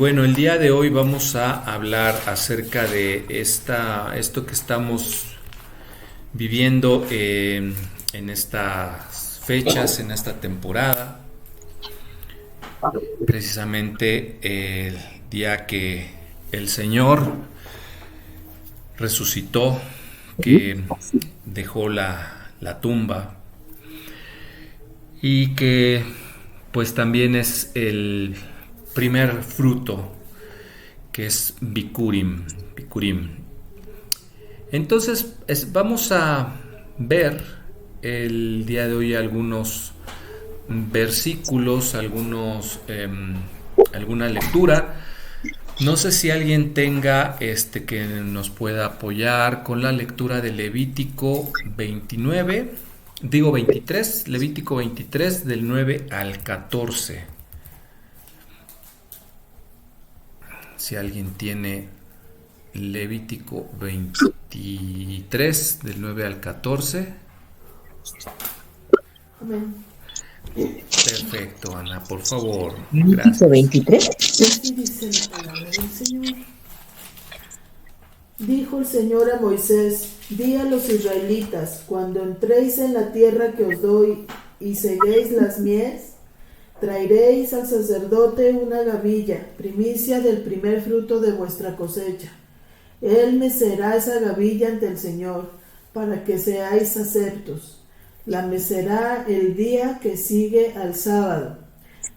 bueno, el día de hoy vamos a hablar acerca de esto que estamos viviendo en estas fechas, en esta temporada, precisamente el día que el Señor resucitó, que dejó la tumba y que pues también es el primer fruto, que es Bikurim. Entonces vamos a ver el día de hoy algunos versículos, alguna lectura. No sé si alguien tenga que nos pueda apoyar con la lectura de Levítico 29, digo 23, Levítico 23 del 9 al 14. Si alguien tiene Levítico 23 del 9 al 14. Amén. Perfecto, Ana, por favor. Levítico Gracias. 23. Así dice la palabra del Señor. Dijo el Señor a Moisés: di a los israelitas, cuando entréis en la tierra que os doy y seguéis las mies, traeréis al sacerdote una gavilla, primicia del primer fruto de vuestra cosecha. Él mecerá esa gavilla ante el Señor, para que seáis aceptos. La mecerá el día que sigue al sábado.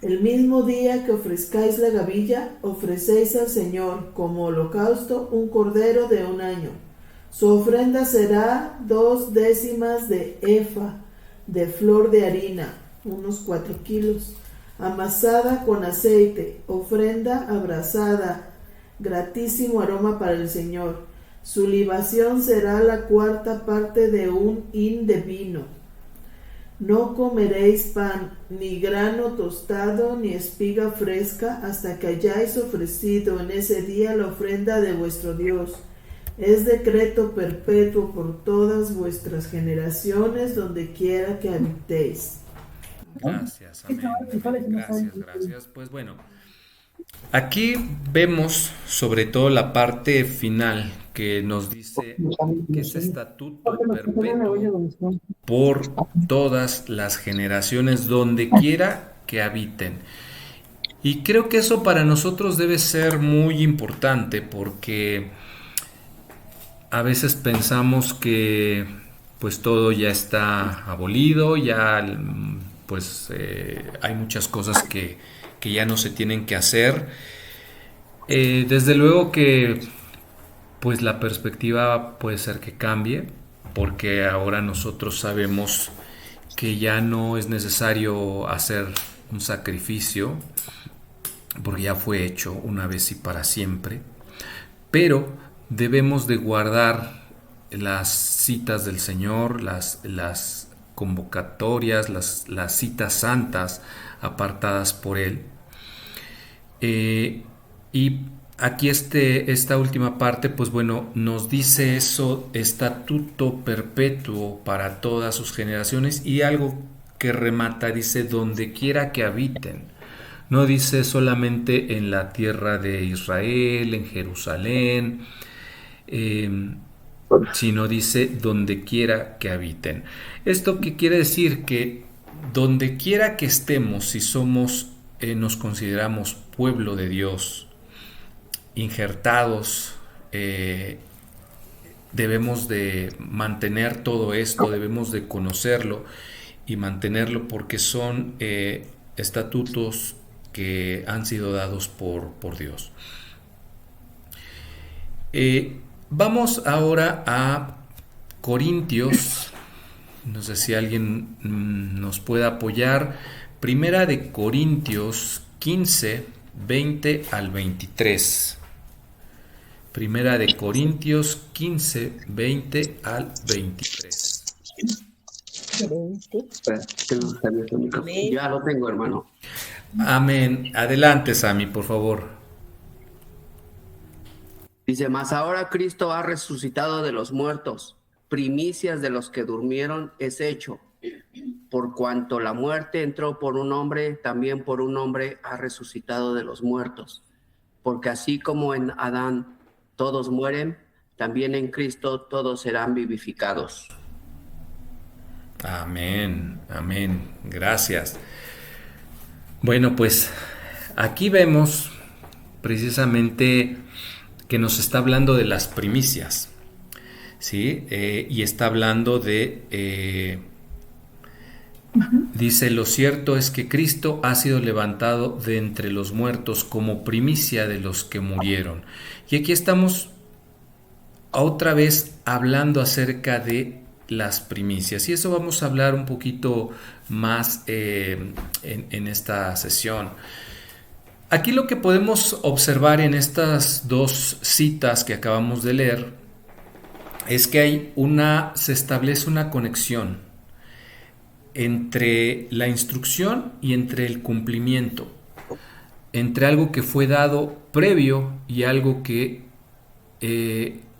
El mismo día que ofrezcáis la gavilla, ofrecéis al Señor como holocausto un cordero de 1 año. Su ofrenda será 2/10 de efa de flor de harina, unos 4 kilos, amasada con aceite, ofrenda abrasada, gratísimo aroma para el Señor. Su libación será la 1/4 de un hin de vino. No comeréis pan, ni grano tostado, ni espiga fresca, hasta que hayáis ofrecido en ese día la ofrenda de vuestro Dios. Es decreto perpetuo por todas vuestras generaciones, donde quiera que habitéis. Gracias, amén, amén. Gracias. Pues bueno, aquí vemos sobre todo la parte final que nos dice que es estatuto perpetuo por todas las generaciones, donde quiera que habiten. Y creo que eso para nosotros debe ser muy importante, porque a veces pensamos que pues todo ya está abolido, ya pues hay muchas cosas que ya no se tienen que hacer. Desde luego que pues la perspectiva puede ser que cambie, porque ahora nosotros sabemos que ya no es necesario hacer un sacrificio, porque ya fue hecho una vez y para siempre, pero debemos de guardar las citas del Señor, las convocatorias, las citas santas apartadas por Él. Y aquí esta última parte, pues bueno, nos dice eso, estatuto perpetuo para todas sus generaciones, y algo que remata, dice, donde quiera que habiten. No dice solamente en la tierra de Israel, en Jerusalén, eh, sino dice donde quiera que habiten. ¿Esto qué quiere decir? Que donde quiera que estemos, si somos, nos consideramos pueblo de Dios, injertados, debemos de mantener todo esto, debemos de conocerlo y mantenerlo, porque son estatutos que han sido dados por Dios. Vamos ahora a Corintios. No sé si alguien nos puede apoyar. Primera de Corintios 15, 20 al 23. Primera de Corintios 15, 20 al 23. Ya lo tengo, hermano. Amén. Adelante, Sammy, por favor. Dice, mas ahora Cristo ha resucitado de los muertos, primicias de los que durmieron es hecho. Por cuanto la muerte entró por un hombre, también por un hombre ha resucitado de los muertos porque así como en Adán todos mueren, también en Cristo todos serán vivificados. Amén, amén. Gracias. Bueno, pues aquí vemos precisamente que nos está hablando de las primicias, ¿sí? Y está hablando de, dice, lo cierto es que Cristo ha sido levantado de entre los muertos como primicia de los que murieron. Y aquí estamos otra vez hablando acerca de las primicias, y eso vamos a hablar un poquito más en esta sesión. Aquí lo que podemos observar en estas dos citas que acabamos de leer es que se establece una conexión entre la instrucción y entre el cumplimiento, entre algo que fue dado previo y algo que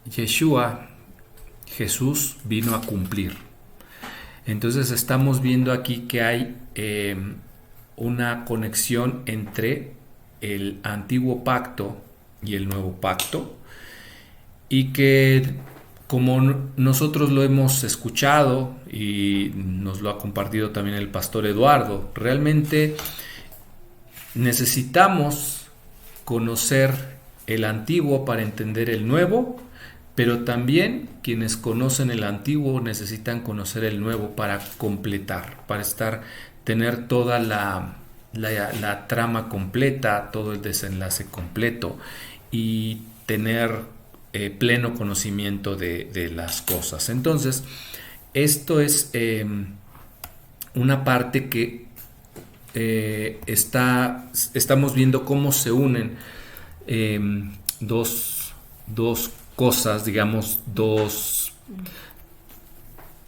Yeshua, Jesús, vino a cumplir. Entonces estamos viendo aquí que hay una conexión entre el antiguo pacto y el nuevo pacto, y que, como nosotros lo hemos escuchado y nos lo ha compartido también el pastor Eduardo, realmente necesitamos conocer el antiguo para entender el nuevo, pero también quienes conocen el antiguo necesitan conocer el nuevo para completar, para tener toda la trama completa, todo el desenlace completo y tener pleno conocimiento de las cosas. Entonces, esto es una parte que estamos viendo cómo se unen dos cosas, digamos, dos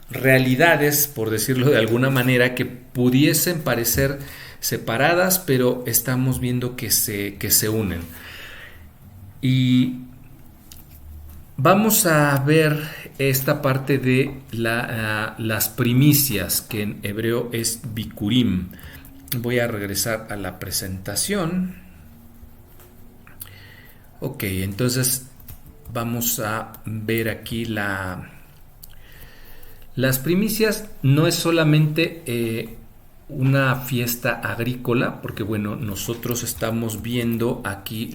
realidades, por decirlo de alguna manera, que pudiesen parecer separadas, pero estamos viendo que se unen. Y vamos a ver esta parte de las primicias, que en hebreo es bikurim. Voy a regresar a la presentación. Ok, entonces vamos a ver aquí las primicias. No es solamente una fiesta agrícola, porque bueno, nosotros estamos viendo aquí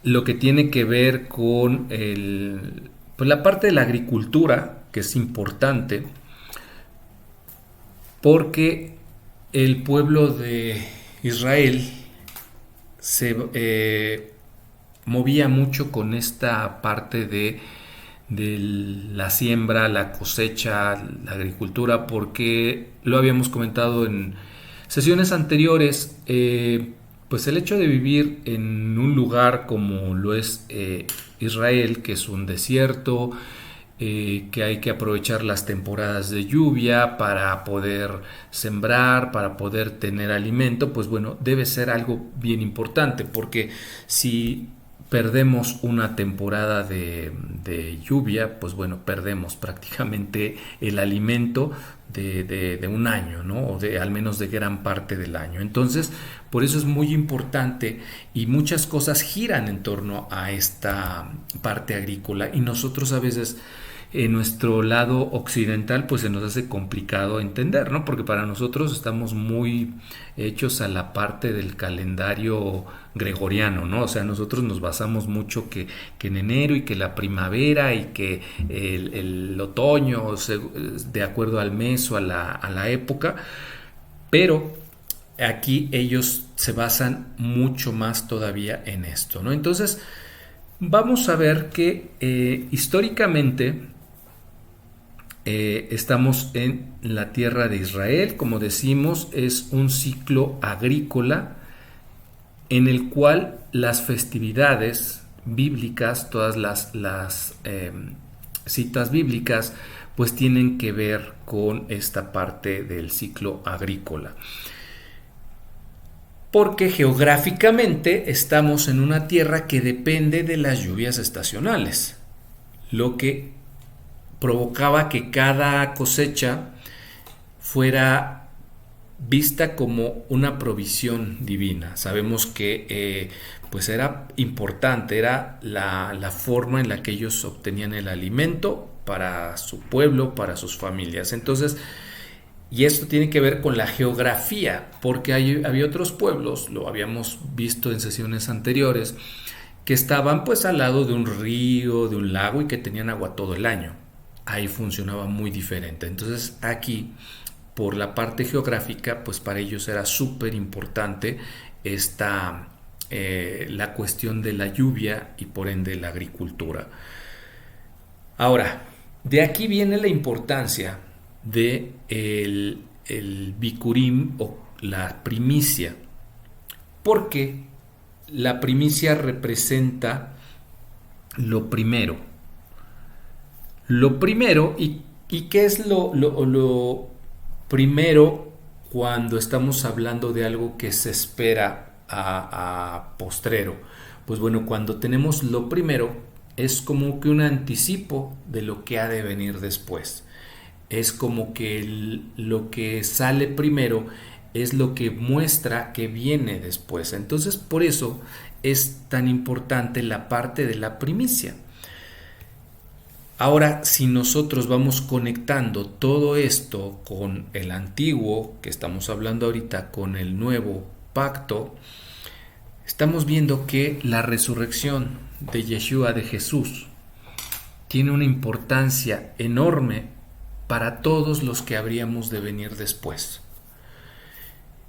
lo que tiene que ver con pues la parte de la agricultura, que es importante, porque el pueblo de Israel se movía mucho con esta parte de la siembra, la cosecha, la agricultura, porque lo habíamos comentado en sesiones anteriores, pues el hecho de vivir en un lugar como lo es Israel, que es un desierto, que hay que aprovechar las temporadas de lluvia para poder sembrar, para poder tener alimento, pues bueno, debe ser algo bien importante, porque si perdemos una temporada de lluvia, pues bueno, perdemos prácticamente el alimento de un año, ¿no? O al menos de gran parte del año. Entonces, por eso es muy importante, y muchas cosas giran en torno a esta parte agrícola, y nosotros a veces en nuestro lado occidental pues se nos hace complicado entender, ¿no? Porque para nosotros estamos muy hechos a la parte del calendario gregoriano, ¿no? O sea, nosotros nos basamos mucho que en enero, y que la primavera, y que el otoño, de acuerdo al mes o a la época, pero aquí ellos se basan mucho más todavía en esto, ¿no? Entonces, vamos a ver que históricamente estamos en la tierra de Israel. Como decimos, es un ciclo agrícola en el cual las festividades bíblicas, todas las citas bíblicas, pues tienen que ver con esta parte del ciclo agrícola. Porque geográficamente estamos en una tierra que depende de las lluvias estacionales, lo que provocaba que cada cosecha fuera vista como una provisión divina. Sabemos que pues era importante, era la forma en la que ellos obtenían el alimento para su pueblo, para sus familias. Entonces, y esto tiene que ver con la geografía, porque había otros pueblos, lo habíamos visto en sesiones anteriores, que estaban pues al lado de un río, de un lago y que tenían agua todo el año. Ahí funcionaba muy diferente. Entonces aquí, por la parte geográfica, pues para ellos era súper importante la cuestión de la lluvia y por ende la agricultura. Ahora, de aquí viene la importancia de el Bikurim o la primicia, porque la primicia representa lo primero. Lo primero, ¿y qué es lo primero cuando estamos hablando de algo que se espera a postrero? Pues bueno, cuando tenemos lo primero, es como que un anticipo de lo que ha de venir después. Es como que lo que sale primero es lo que muestra que viene después. Entonces, por eso es tan importante la parte de la primicia. Ahora, si nosotros vamos conectando todo esto con el antiguo, que estamos hablando ahorita, con el nuevo pacto, estamos viendo que la resurrección de Yeshua, de Jesús, tiene una importancia enorme para todos los que habríamos de venir después.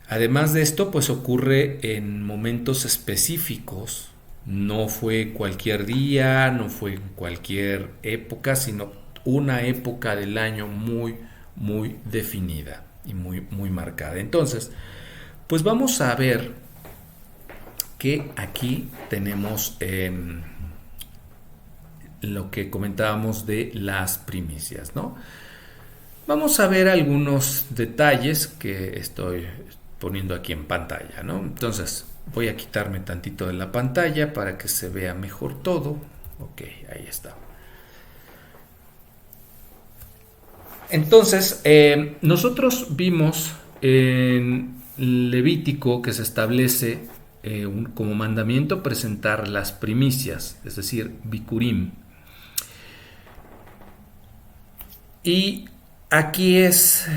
Además de esto, pues ocurre en momentos específicos. No fue cualquier día, no fue en cualquier época, sino una época del año muy, muy definida y muy, muy marcada. Entonces, pues vamos a ver que aquí tenemos lo que comentábamos de las primicias, ¿no? Vamos a ver algunos detalles que estoy poniendo aquí en pantalla, ¿no? Entonces, voy a quitarme tantito de la pantalla para que se vea mejor todo. Ok, ahí está. Entonces, nosotros vimos en Levítico que se establece como mandamiento presentar las primicias, es decir, Bikurim. Y aquí es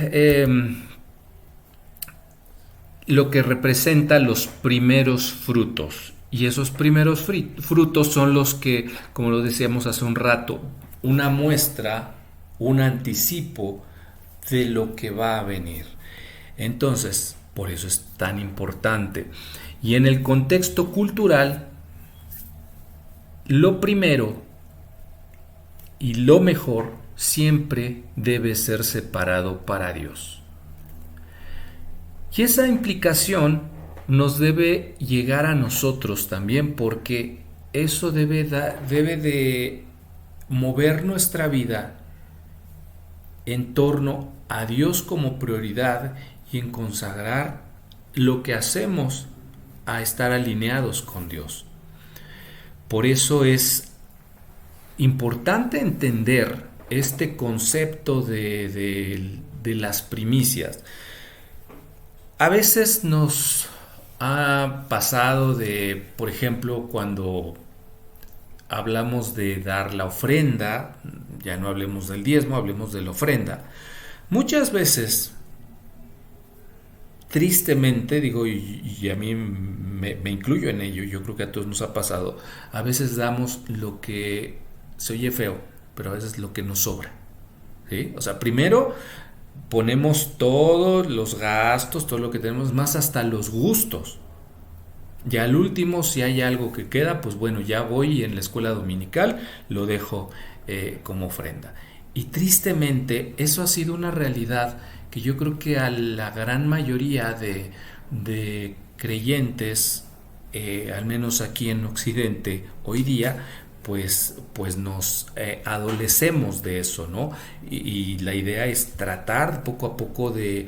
lo que representa los primeros frutos. Y esos primeros frutos son los que, como lo decíamos hace un rato, una muestra, un anticipo de lo que va a venir. Entonces, por eso es tan importante. Y en el contexto cultural, lo primero y lo mejor siempre debe ser separado para Dios. Y esa implicación nos debe llegar a nosotros también, porque eso debe de mover nuestra vida en torno a Dios como prioridad y en consagrar lo que hacemos a estar alineados con Dios. Por eso es importante entender este concepto de las primicias. A veces nos ha pasado por ejemplo, cuando hablamos de dar la ofrenda, ya no hablemos del diezmo, hablemos de la ofrenda. Muchas veces, tristemente, digo, y a mí me incluyo en ello, yo creo que a todos nos ha pasado, a veces damos lo que se oye feo, pero a veces lo que nos sobra, ¿sí? O sea, primero ponemos todos los gastos, todo lo que tenemos, más hasta los gustos. Ya al último, si hay algo que queda, pues bueno, ya voy y en la escuela dominical lo dejo como ofrenda. Y tristemente, eso ha sido una realidad que yo creo que a la gran mayoría de creyentes, al menos aquí en Occidente, hoy día, pues nos adolecemos de eso, ¿no? Y la idea es tratar poco a poco de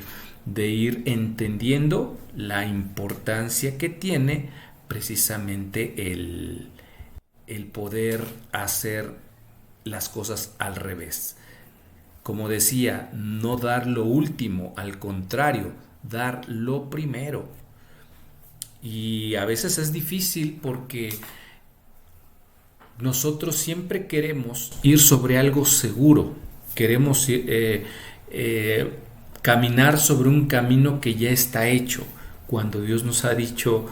ir entendiendo la importancia que tiene precisamente el poder hacer las cosas al revés. Como decía, no dar lo último, al contrario, dar lo primero. Y a veces es difícil porque nosotros siempre queremos ir sobre algo seguro, queremos caminar sobre un camino que ya está hecho, cuando Dios nos ha dicho: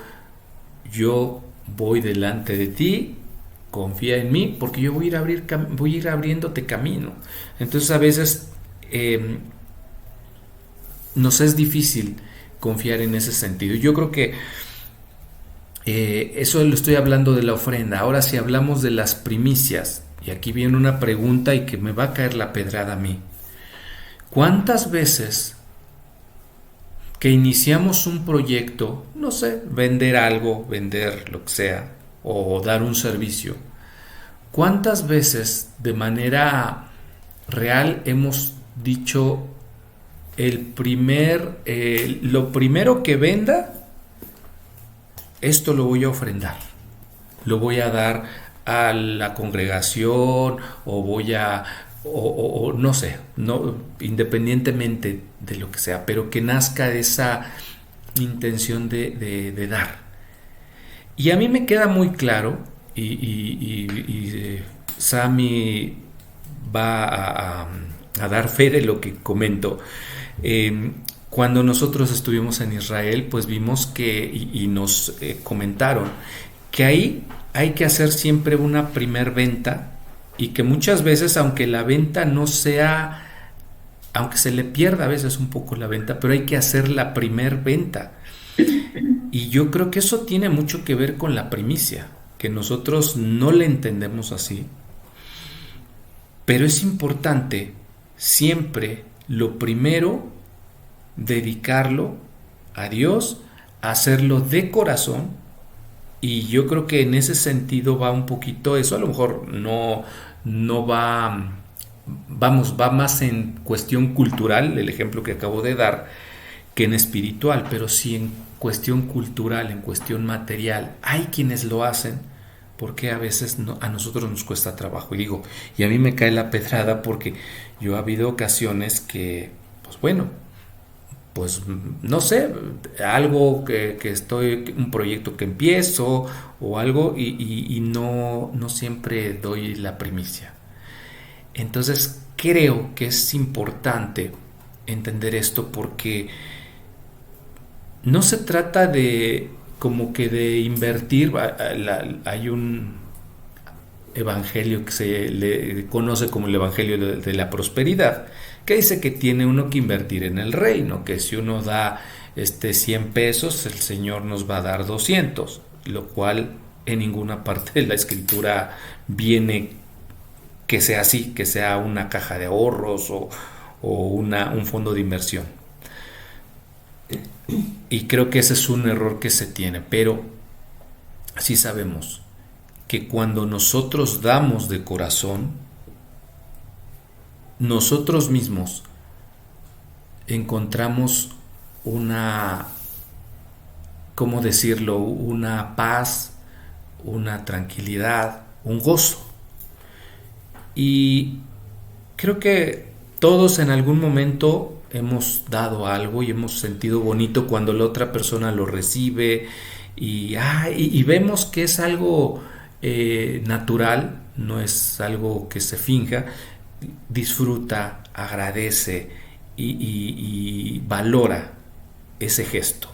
yo voy delante de ti, confía en mí, porque yo voy a ir abriéndote camino. Entonces a veces nos es difícil confiar en ese sentido. Yo creo que eso lo estoy hablando de la ofrenda. Ahora, si hablamos de las primicias, y aquí viene una pregunta y que me va a caer la pedrada a mí. ¿Cuántas veces que iniciamos un proyecto, no sé, vender algo, vender lo que sea, o dar un servicio, cuántas veces de manera real hemos dicho: lo primero que venda, esto lo voy a ofrendar, lo voy a dar a la congregación, o no sé, no, independientemente de lo que sea, pero que nazca de esa intención de dar? Y a mí me queda muy claro, y Sammy va a dar fe de lo que comento. Cuando nosotros estuvimos en Israel, pues vimos que, y nos comentaron, que ahí hay que hacer siempre una primer venta, y que muchas veces, aunque la venta no sea, aunque se le pierda a veces un poco la venta, pero hay que hacer la primer venta. Y yo creo que eso tiene mucho que ver con la primicia, que nosotros no le entendemos así, pero es importante siempre lo primero dedicarlo a Dios, hacerlo de corazón. Y yo creo que en ese sentido va un poquito eso. A lo mejor no va, va más en cuestión cultural, el ejemplo que acabo de dar, que en espiritual, pero sí en cuestión cultural, en cuestión material. Hay quienes lo hacen porque a veces a nosotros nos cuesta trabajo. Y digo, y a mí me cae la pedrada porque yo ha habido ocasiones que, pues bueno, pues no sé, algo que estoy, un proyecto que empiezo o algo, y no siempre doy la primicia. Entonces creo que es importante entender esto, porque no se trata de como que de invertir. Hay un evangelio que se le conoce como el evangelio de la prosperidad, que dice que tiene uno que invertir en el reino, que si uno da 100 pesos, el Señor nos va a dar 200, lo cual en ninguna parte de la escritura viene que sea así, que sea una caja de ahorros o un fondo de inversión. Y creo que ese es un error que se tiene, pero sí sabemos que cuando nosotros damos de corazón, nosotros mismos encontramos una, ¿cómo decirlo?, una paz, una tranquilidad, un gozo. Y creo que todos en algún momento hemos dado algo y hemos sentido bonito cuando la otra persona lo recibe, y vemos que es algo natural, no es algo que se finja. Disfruta, agradece y valora ese gesto.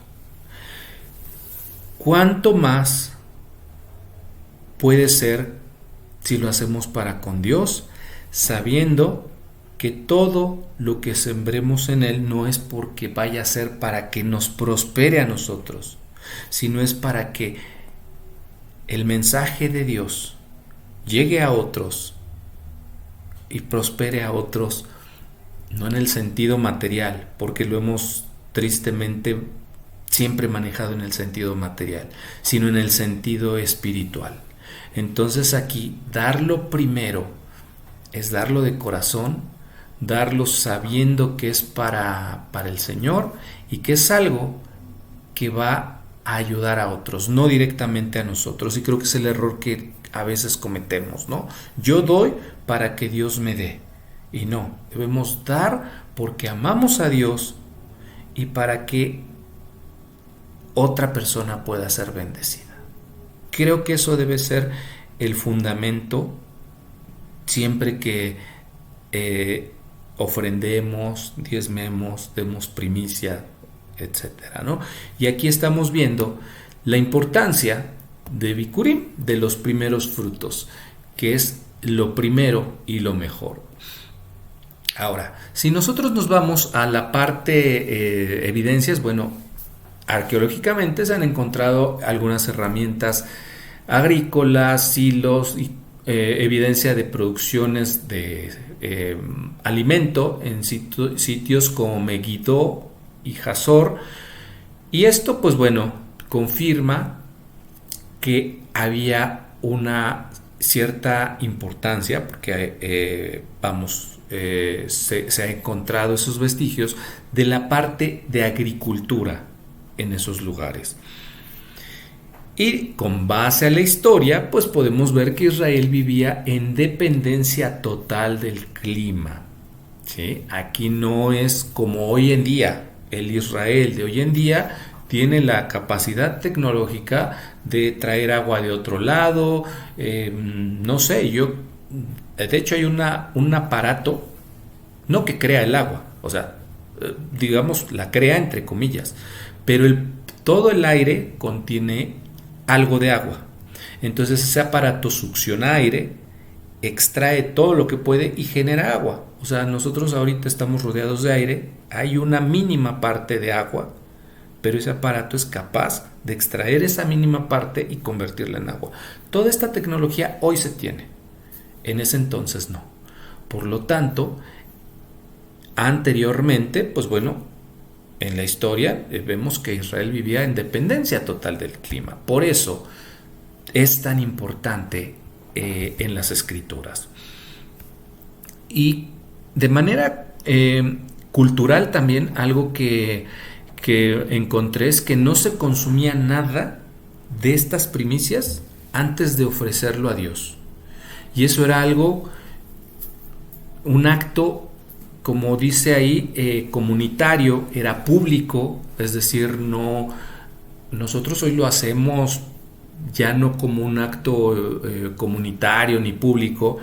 ¿Cuánto más puede ser si lo hacemos para con Dios, sabiendo que todo lo que sembremos en Él no es porque vaya a ser para que nos prospere a nosotros, sino es para que el mensaje de Dios llegue a otros y prospere a otros, no en el sentido material, porque lo hemos tristemente siempre manejado en el sentido material, sino en el sentido espiritual. Entonces aquí, darlo primero es darlo de corazón, darlo sabiendo que es para el Señor, y que es algo que va a ayudar a otros, no directamente a nosotros. Y creo que es el error que a veces cometemos, ¿no? Yo doy para que Dios me dé. Y no, debemos dar porque amamos a Dios y para que otra persona pueda ser bendecida. Creo que eso debe ser el fundamento siempre que ofrendemos, diezmemos, demos primicia, etcétera, ¿no? Y aquí estamos viendo la importancia de Bikurim, de los primeros frutos, que es lo primero y lo mejor. Ahora, si nosotros nos vamos a la parte evidencias, bueno, arqueológicamente se han encontrado algunas herramientas agrícolas, silos y evidencia de producciones de alimento en sitios como Megiddo y Hazor, y esto pues bueno confirma que había una cierta importancia porque se ha encontrado esos vestigios de la parte de agricultura en esos lugares. Y con base a la historia, pues podemos ver que Israel vivía en dependencia total del clima. ¿Sí? Aquí no es como hoy en día. El Israel de hoy en día tiene la capacidad tecnológica de traer agua de otro lado. No sé, de hecho hay un aparato, no que crea el agua, o sea, digamos, la crea entre comillas, pero todo el aire contiene algo de agua. Entonces ese aparato succiona aire, extrae todo lo que puede y genera agua. O sea, nosotros ahorita estamos rodeados de aire, hay una mínima parte de agua, pero ese aparato es capaz de extraer esa mínima parte y convertirla en agua. Toda esta tecnología hoy se tiene, en ese entonces no. Por lo tanto, anteriormente, pues bueno, en la historia vemos que Israel vivía en dependencia total del clima. Por eso es tan importante en las escrituras. Y de manera cultural también algo que encontré es que no se consumía nada de estas primicias antes de ofrecerlo a Dios. Y eso era un acto, como dice ahí, comunitario, era público, es decir, nosotros hoy lo hacemos ya no como un acto comunitario ni público,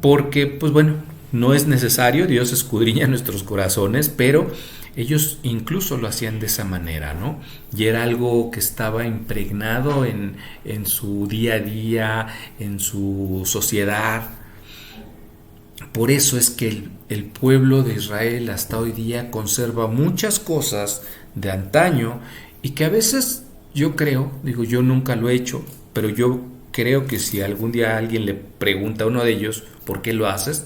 porque pues bueno, no es necesario, Dios escudriña nuestros corazones, pero ellos incluso lo hacían de esa manera, ¿no? Y era algo que estaba impregnado en su día a día, en su sociedad. Por eso es que el pueblo de Israel hasta hoy día conserva muchas cosas de antaño y que a veces yo creo, digo, yo nunca lo he hecho, pero yo creo que si algún día alguien le pregunta a uno de ellos ¿por qué lo haces?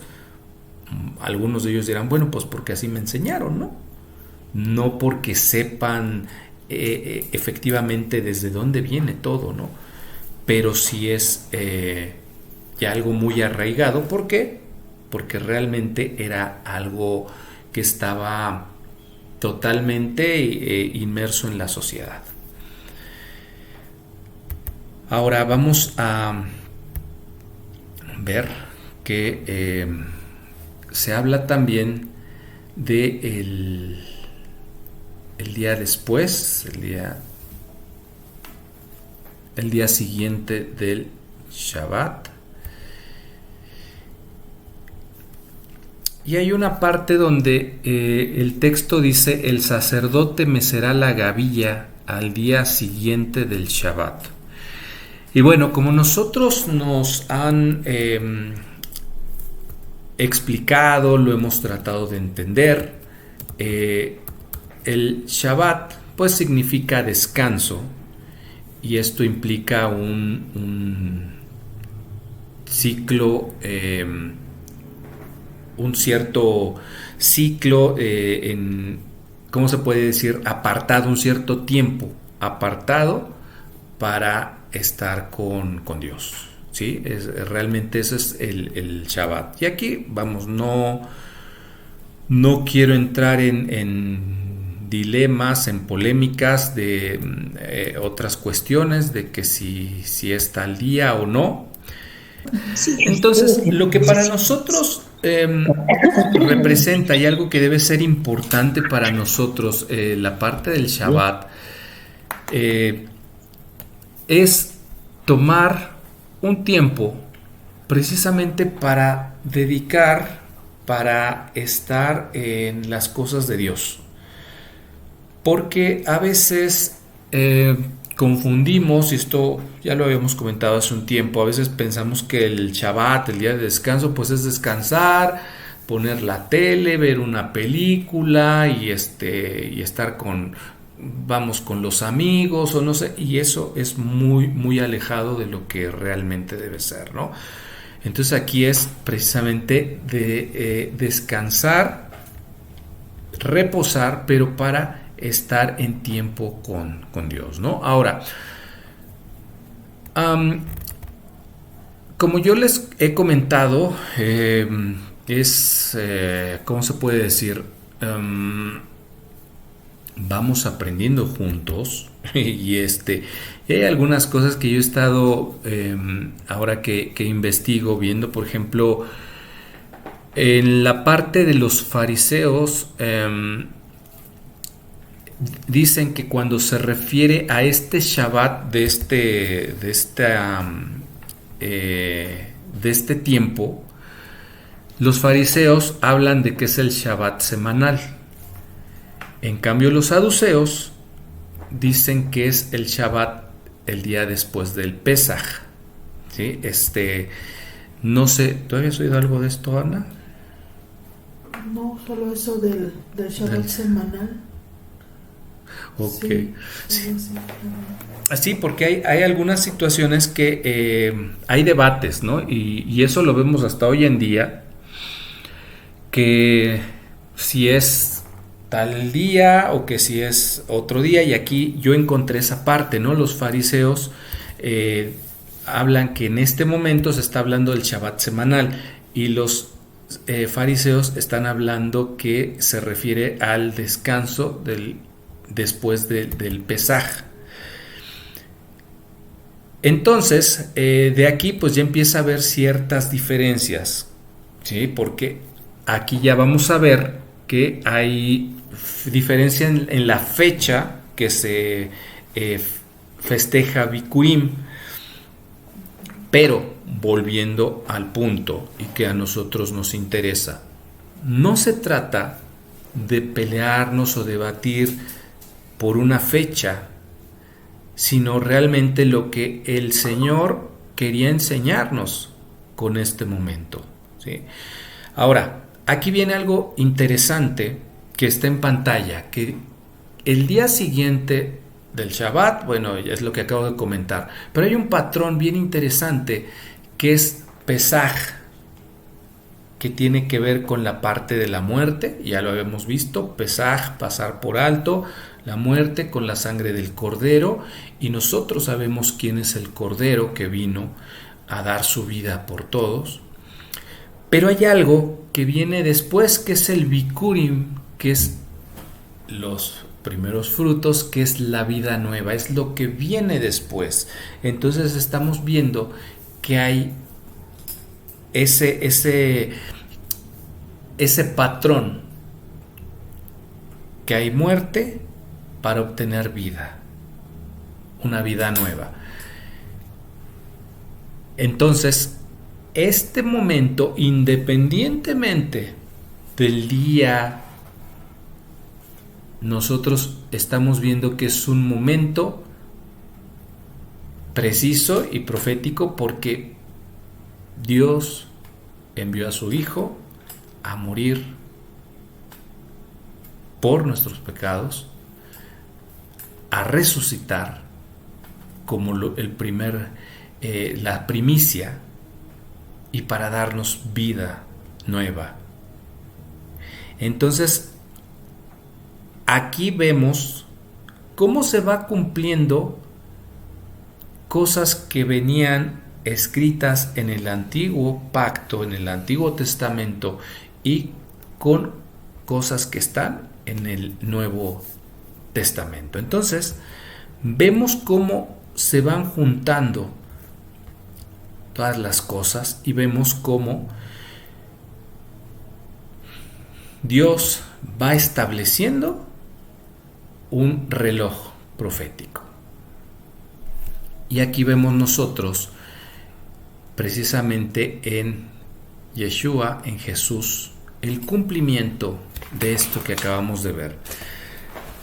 Algunos de ellos dirán, bueno, pues porque así me enseñaron, ¿no? No porque sepan efectivamente desde dónde viene todo, ¿no? Pero sí es ya algo muy arraigado. ¿Por qué? Porque realmente era algo que estaba totalmente inmerso en la sociedad. Ahora vamos a ver que se habla también de el día después, el día siguiente del Shabbat. Y hay una parte donde el texto dice: el sacerdote mecerá la gavilla al día siguiente del Shabbat. Y bueno, como nosotros nos han explicado, lo hemos tratado de entender, el Shabbat pues significa descanso, y esto implica un ciclo, un cierto ciclo, ¿cómo se puede decir? Apartado, un cierto tiempo apartado para estar con Dios, ¿sí? Realmente ese es el Shabbat. Y aquí, vamos, no quiero entrar en dilemas, en polémicas de otras cuestiones, de que si es tal día o no. Entonces, lo que para nosotros representa y algo que debe ser importante para nosotros, la parte del Shabbat, es tomar un tiempo precisamente para dedicar, para estar en las cosas de Dios. Porque a veces confundimos, y esto ya lo habíamos comentado hace un tiempo, a veces pensamos que el Shabbat, el día de descanso, pues es descansar, poner la tele, ver una película y estar con los amigos o no sé, y eso es muy muy alejado de lo que realmente debe ser, ¿no? Entonces aquí es precisamente de descansar, reposar, pero para estar en tiempo con Dios, ¿no? Ahora, como yo les he comentado, ¿cómo se puede decir? Vamos aprendiendo juntos y hay algunas cosas que yo he estado, ahora que investigo, viendo, por ejemplo, en la parte de los fariseos, dicen que cuando se refiere a este Shabbat de este tiempo, los fariseos hablan de que es el Shabbat semanal. En cambio, los saduceos dicen que es el Shabbat el día después del Pesaj. ¿Sí? No sé, ¿tú habías oído algo de esto, Ana? No, solo eso del Shabbat semanal. Ok. Sí. Sí, porque hay algunas situaciones que hay debates, ¿no? Y eso lo vemos hasta hoy en día, que si es tal día o que si es otro día, y aquí yo encontré esa parte, ¿no? Los fariseos hablan que en este momento se está hablando del Shabbat semanal y los fariseos están hablando que se refiere al descanso después del Pesaj. Entonces, de aquí pues ya empieza a haber ciertas diferencias, ¿sí? Porque aquí ya vamos a ver que hay diferencia en la fecha que se festeja Bikurim, pero volviendo al punto y que a nosotros nos interesa, no se trata de pelearnos o debatir por una fecha, sino realmente lo que el Señor quería enseñarnos con este momento, ¿sí? Ahora, aquí viene algo interesante que está en pantalla, que el día siguiente del Shabbat, bueno, es lo que acabo de comentar, pero hay un patrón bien interesante que es Pesaj, que tiene que ver con la parte de la muerte, ya lo habíamos visto, Pesaj, pasar por alto, la muerte con la sangre del Cordero, y nosotros sabemos quién es el Cordero que vino a dar su vida por todos. Pero hay algo que viene después, que es el Bikurim, que es los primeros frutos, que es la vida nueva, es lo que viene después. Entonces estamos viendo que hay ese patrón, que hay muerte para obtener vida, una vida nueva. Entonces, este momento, independientemente del día, nosotros estamos viendo que es un momento preciso y profético, porque Dios envió a su Hijo a morir por nuestros pecados, a resucitar como la primicia, y para darnos vida nueva. Entonces, aquí vemos cómo se va cumpliendo cosas que venían escritas en el antiguo pacto, en el Antiguo Testamento, y con cosas que están en el Nuevo Testamento. Entonces, vemos cómo se van juntando todas las cosas y vemos cómo Dios va estableciendo un reloj profético. Y aquí vemos nosotros precisamente en Yeshua, en Jesús, el cumplimiento de esto que acabamos de ver.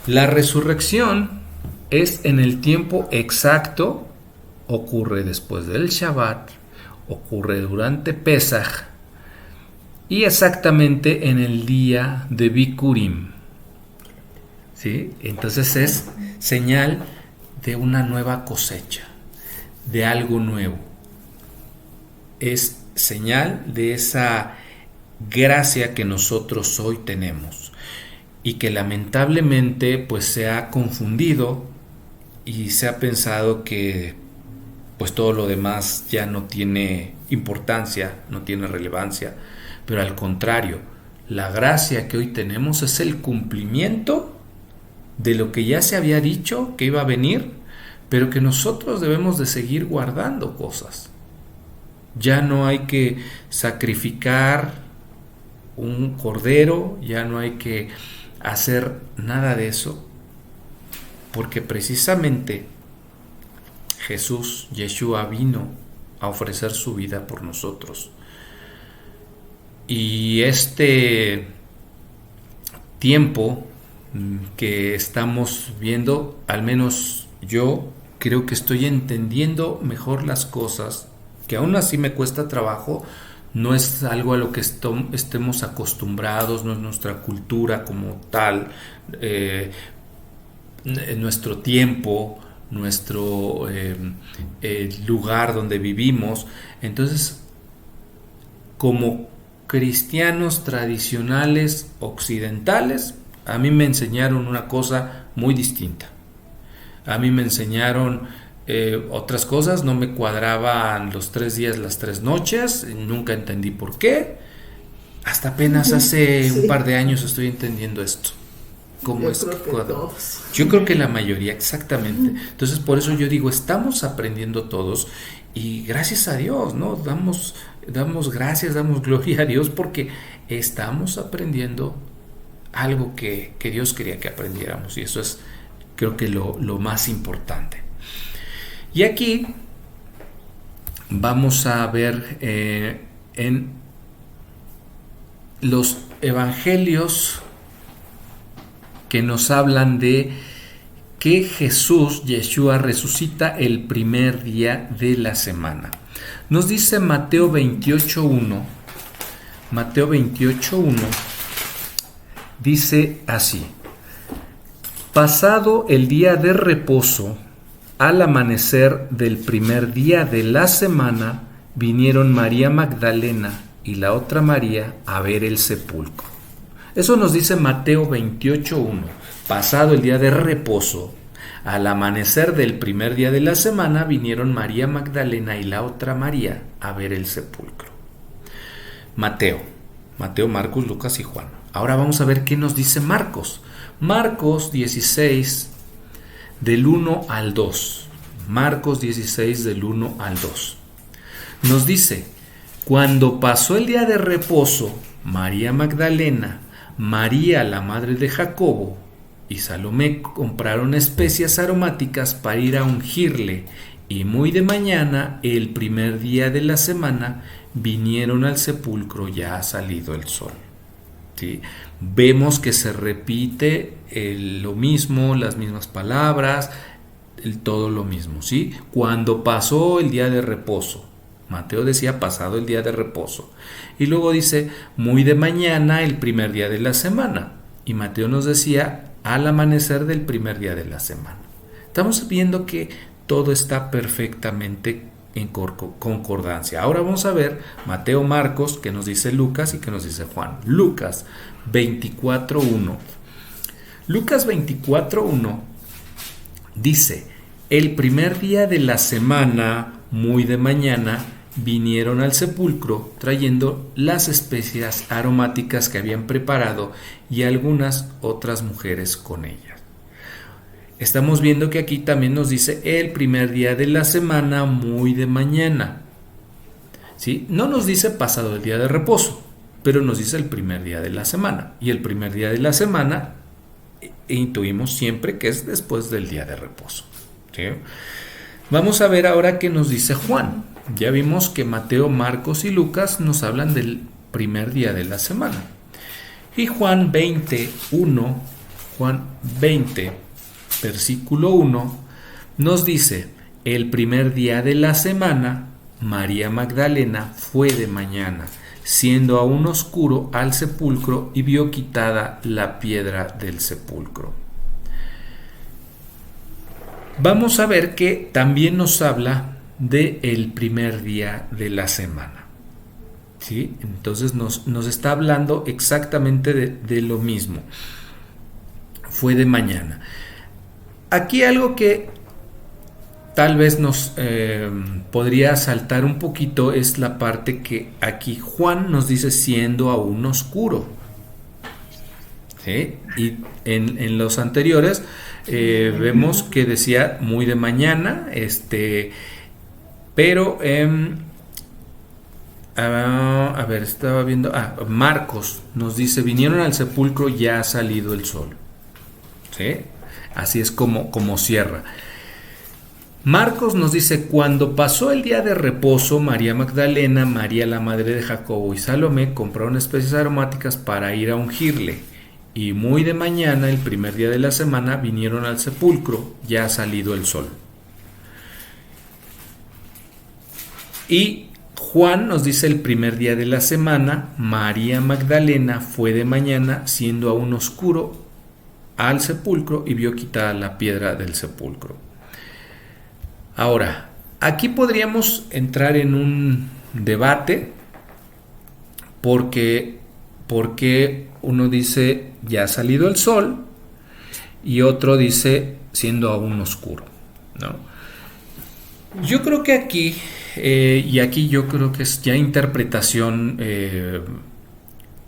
La resurrección es en el tiempo exacto, ocurre después del Shabbat, ocurre durante Pesaj y exactamente en el día de Bikurim. ¿Sí? Entonces es señal de una nueva cosecha, de algo nuevo. Es señal de esa gracia que nosotros hoy tenemos y que lamentablemente pues se ha confundido y se ha pensado que pues todo lo demás ya no tiene importancia, no tiene relevancia, pero al contrario, la gracia que hoy tenemos es el cumplimiento de lo que ya se había dicho que iba a venir, pero que nosotros debemos de seguir guardando cosas. Ya no hay que sacrificar un cordero, ya no hay que hacer nada de eso, porque precisamente Jesús, Yeshua, vino a ofrecer su vida por nosotros. Y este tiempo que estamos viendo, al menos yo creo que estoy entendiendo mejor las cosas, que aún así me cuesta trabajo, no es algo a lo que estemos acostumbrados, no es nuestra cultura como tal, nuestro tiempo, nuestro lugar donde vivimos. Entonces, como cristianos tradicionales occidentales, a mí me enseñaron una cosa muy distinta. A mí me enseñaron otras cosas, no me cuadraban los 3 días, las 3 noches, nunca entendí por qué. Hasta apenas hace un par de años estoy entendiendo esto. ¿Cómo es que yo creo que la mayoría, exactamente. Entonces, por eso yo digo, estamos aprendiendo todos y gracias a Dios, ¿no? Damos gracias, damos gloria a Dios porque estamos aprendiendo algo que Dios quería que aprendiéramos, y eso es, creo que lo más importante. Y aquí vamos a ver en los evangelios que nos hablan de que Jesús, Yeshua, resucita el primer día de la semana. Nos dice Mateo 28.1. Mateo 28.1 dice así: pasado el día de reposo, al amanecer del primer día de la semana, vinieron María Magdalena y la otra María a ver el sepulcro. Eso nos dice Mateo 28.1. Pasado el día de reposo, al amanecer del primer día de la semana, vinieron María Magdalena y la otra María a ver el sepulcro. Mateo, Marcos, Lucas y Juan. Ahora vamos a ver qué nos dice Marcos. Marcos 16, del 1 al 2. Marcos 16, del 1 al 2. Nos dice: cuando pasó el día de reposo, María Magdalena, María la madre de Jacobo y Salomé compraron especias aromáticas para ir a ungirle, y muy de mañana, el primer día de la semana, vinieron al sepulcro ya ha salido el sol. ¿Sí? Vemos que se repite lo mismo, las mismas palabras, todo lo mismo, ¿sí? Cuando pasó el día de reposo. Mateo decía pasado el día de reposo. Y luego dice muy de mañana, el primer día de la semana. Y Mateo nos decía al amanecer del primer día de la semana. Estamos viendo que todo está perfectamente en concordancia. Ahora vamos a ver Mateo, Marcos, que nos dice Lucas y que nos dice Juan. Lucas 24.1. Lucas 24.1 dice: el primer día de la semana, muy de mañana, vinieron al sepulcro trayendo las especias aromáticas que habían preparado y algunas otras mujeres con ellas. Estamos viendo que aquí también nos dice el primer día de la semana, muy de mañana. ¿Sí? No nos dice pasado el día de reposo. pero nos dice el primer día de la semana. Y el primer día de la semana intuimos siempre que es después del día de reposo. ¿Sí? Vamos a ver ahora qué nos dice Juan. Ya vimos que Mateo, Marcos y Lucas nos hablan del primer día de la semana. Y Juan 20, versículo 1, nos dice: el primer día de la semana, María Magdalena fue de mañana, siendo aún oscuro, al sepulcro y vio quitada la piedra del sepulcro. Vamos a ver que también nos habla del primer día de la semana. ¿Sí? Entonces nos está hablando exactamente de lo mismo. Fue de mañana. Aquí algo que tal vez nos podría saltar un poquito es la parte que aquí Juan nos dice siendo aún oscuro. ¿Sí? Y en los anteriores vemos que decía muy de mañana, pero a ver, estaba viendo, Marcos nos dice: vinieron al sepulcro, ya ha salido el sol. ¿Sí? Así es como cierra. Marcos nos dice: cuando pasó el día de reposo, María Magdalena, María la madre de Jacobo y Salomé compraron especies aromáticas para ir a ungirle. Y muy de mañana, el primer día de la semana, vinieron al sepulcro, ya ha salido el sol. Y Juan nos dice: el primer día de la semana, María Magdalena fue de mañana, siendo aún oscuro, al sepulcro y vio quitada la piedra del sepulcro. Ahora, aquí podríamos entrar en un debate porque uno dice ya ha salido el sol y otro dice siendo aún oscuro, ¿no? Yo creo que aquí, y aquí yo creo que es ya interpretación,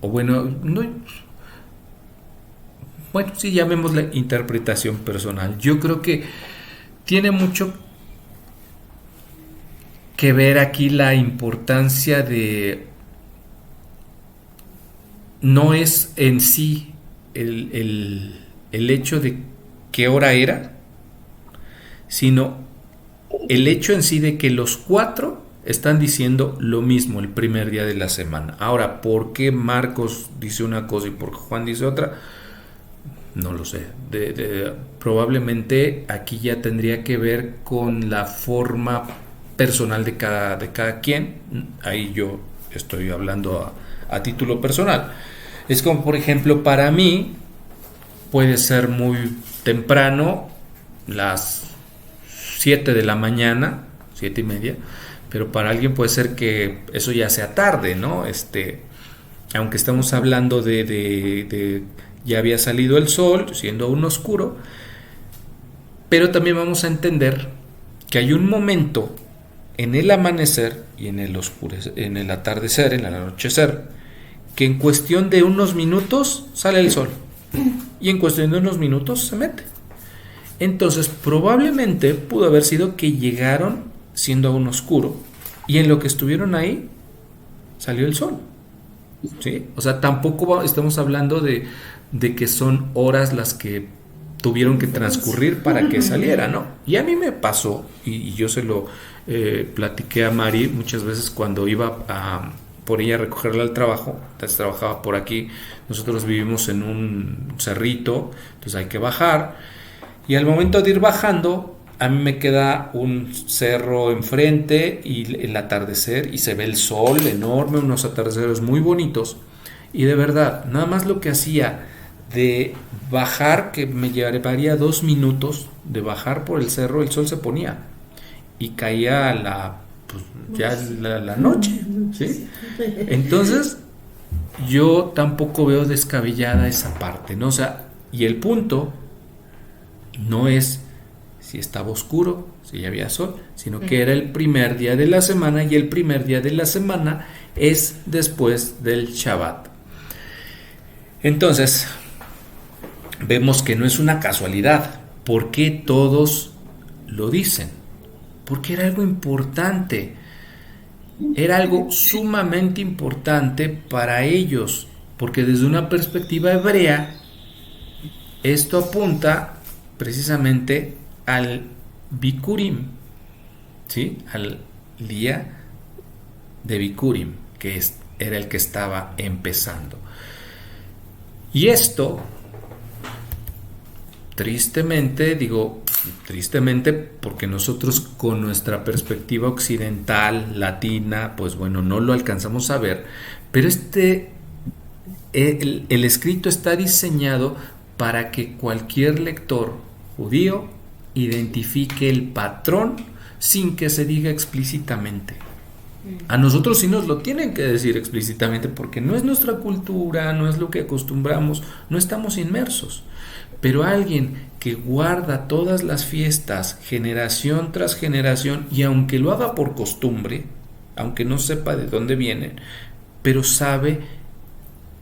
o bueno, no, bueno, sí, llamémosle interpretación personal. Yo creo que tiene mucho que ver aquí la importancia de... No es en sí el hecho de qué hora era, sino el hecho en sí de que los cuatro están diciendo lo mismo el primer día de la semana. Ahora, ¿por qué Marcos dice una cosa y por qué Juan dice otra? No lo sé. Probablemente aquí ya tendría que ver con la forma personal de cada quien. Ahí yo estoy hablando a título personal. Es como, por ejemplo, para mí puede ser muy temprano, las 7 de la mañana, 7:30, pero para alguien puede ser que eso ya sea tarde, ¿no? Aunque estamos hablando de ya había salido el sol, siendo aún oscuro, pero también vamos a entender que hay un momento en el amanecer y en el atardecer, en el anochecer, que en cuestión de unos minutos sale el sol y en cuestión de unos minutos se mete. Entonces probablemente pudo haber sido que llegaron siendo aún oscuro y en lo que estuvieron ahí salió el sol. ¿Sí? O sea, tampoco estamos hablando de que son horas las que tuvieron que transcurrir para que saliera, ¿no? Y a mí me pasó, y yo se lo platiqué a Mari muchas veces cuando iba por ella a recogerla al trabajo. Entonces trabajaba por aquí, nosotros vivimos en un cerrito, entonces hay que bajar, y al momento de ir bajando, a mí me queda un cerro enfrente y el atardecer, y se ve el sol enorme, unos atardeceres muy bonitos, y de verdad, nada más lo que hacía de bajar, que me llevaría 2 minutos de bajar por el cerro, el sol se ponía y caía la noche, ¿sí? Entonces yo tampoco veo descabellada esa parte, ¿no? O sea, y el punto no es si estaba oscuro, si ya había sol, sino que era el primer día de la semana, y el primer día de la semana es después del Shabbat. Entonces vemos que no es una casualidad. ¿Por qué todos lo dicen? Porque era algo importante. era algo sumamente importante para ellos, porque desde una perspectiva hebrea, esto apunta precisamente al Bikurim, ¿sí? Al día de Bikurim, que era el que estaba empezando. Y esto, tristemente, digo tristemente porque nosotros con nuestra perspectiva occidental, latina, pues bueno, no lo alcanzamos a ver, pero el escrito está diseñado para que cualquier lector judío identifique el patrón sin que se diga explícitamente. A nosotros sí nos lo tienen que decir explícitamente porque no es nuestra cultura, no es lo que acostumbramos, no estamos inmersos. Pero alguien que guarda todas las fiestas generación tras generación, y aunque lo haga por costumbre, aunque no sepa de dónde vienen, pero sabe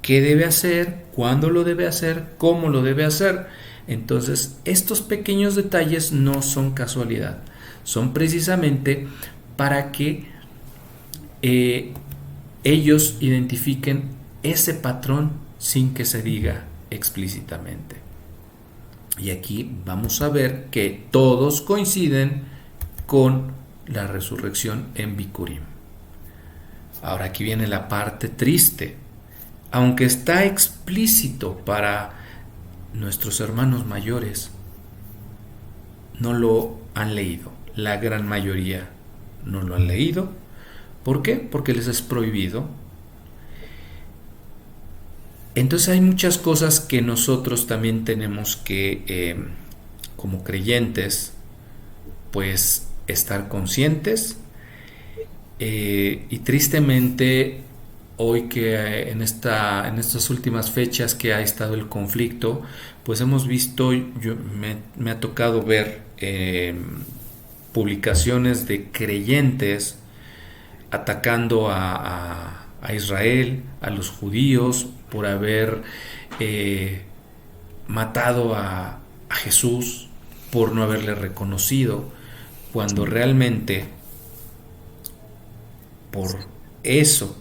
qué debe hacer, cuándo lo debe hacer, cómo lo debe hacer, entonces estos pequeños detalles no son casualidad, son precisamente para que ellos identifiquen ese patrón sin que se diga explícitamente. Y aquí vamos a ver que todos coinciden con la resurrección en Bikurim. Ahora aquí viene la parte triste. Aunque está explícito para nuestros hermanos mayores, no lo han leído. La gran mayoría no lo han leído. ¿Por qué? Porque les es prohibido. Entonces hay muchas cosas que nosotros también tenemos que, como creyentes, pues estar conscientes. Y tristemente, hoy que en estas últimas fechas que ha estado el conflicto, pues hemos visto, me ha tocado ver publicaciones de creyentes atacando a Israel, a los judíos, por haber matado a Jesús, por no haberle reconocido, cuando realmente por eso